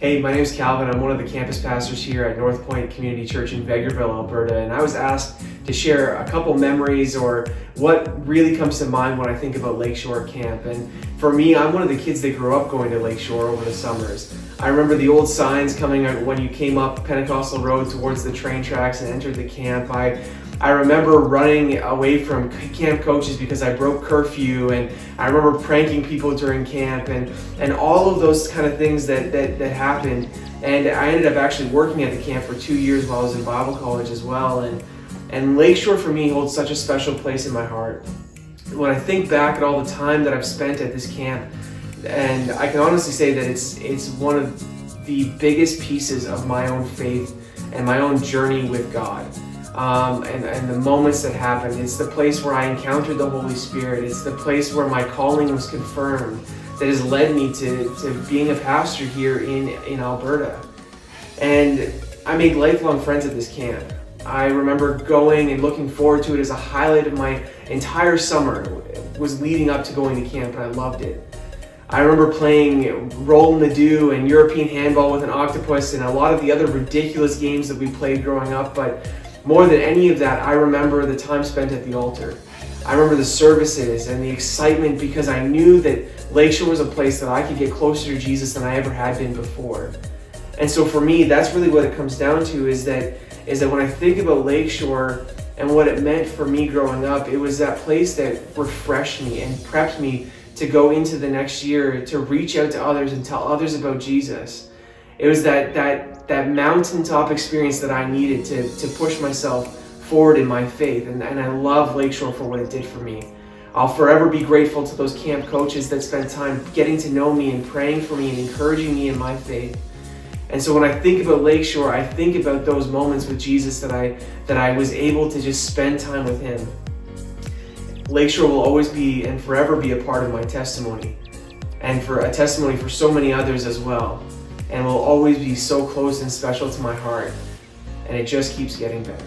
Hey, my name is Calvin. I'm one of the campus pastors here at North Point Community Church in Vegreville, Alberta, and I was asked to share a couple memories or what really comes to mind when I think about Lakeshore Camp. And for me, I'm one of the kids that grew up going to Lakeshore over the summers. I remember the old signs coming out when you came up Pentecostal Road towards the train tracks and entered the camp. I remember running away from camp coaches because I broke curfew, and I remember pranking people during camp and all of those kind of things that happened. And I ended up actually working at the camp for 2 years while I was in Bible college as well. And Lakeshore for me holds such a special place in my heart. When I think back at all the time that I've spent at this camp, and I can honestly say that it's one of the biggest pieces of my own faith and my own journey with God. And the moments that happened. It's the place where I encountered the Holy Spirit. It's the place where my calling was confirmed that has led me to being a pastor here in Alberta. And I made lifelong friends at this camp. I remember going and looking forward to it as a highlight of my entire summer. It was leading up to going to camp, and I loved it. I remember playing Roll in the Dew and European handball with an octopus and a lot of the other ridiculous games that we played growing up, but more than any of that, I remember the time spent at the altar. I remember the services and the excitement because I knew that Lakeshore was a place that I could get closer to Jesus than I ever had been before. And so for me, that's really what it comes down to, is that when I think about Lakeshore and what it meant for me growing up, it was that place that refreshed me and prepped me to go into the next year, to reach out to others and tell others about Jesus. It was that mountaintop experience that I needed to push myself forward in my faith. And I love Lakeshore for what it did for me. I'll forever be grateful to those camp coaches that spent time getting to know me and praying for me and encouraging me in my faith. And so when I think about Lakeshore, I think about those moments with Jesus that I was able to just spend time with him. Lakeshore will always be and forever be a part of my testimony, and for a testimony for so many others as well, and will always be so close and special to my heart, and it just keeps getting better.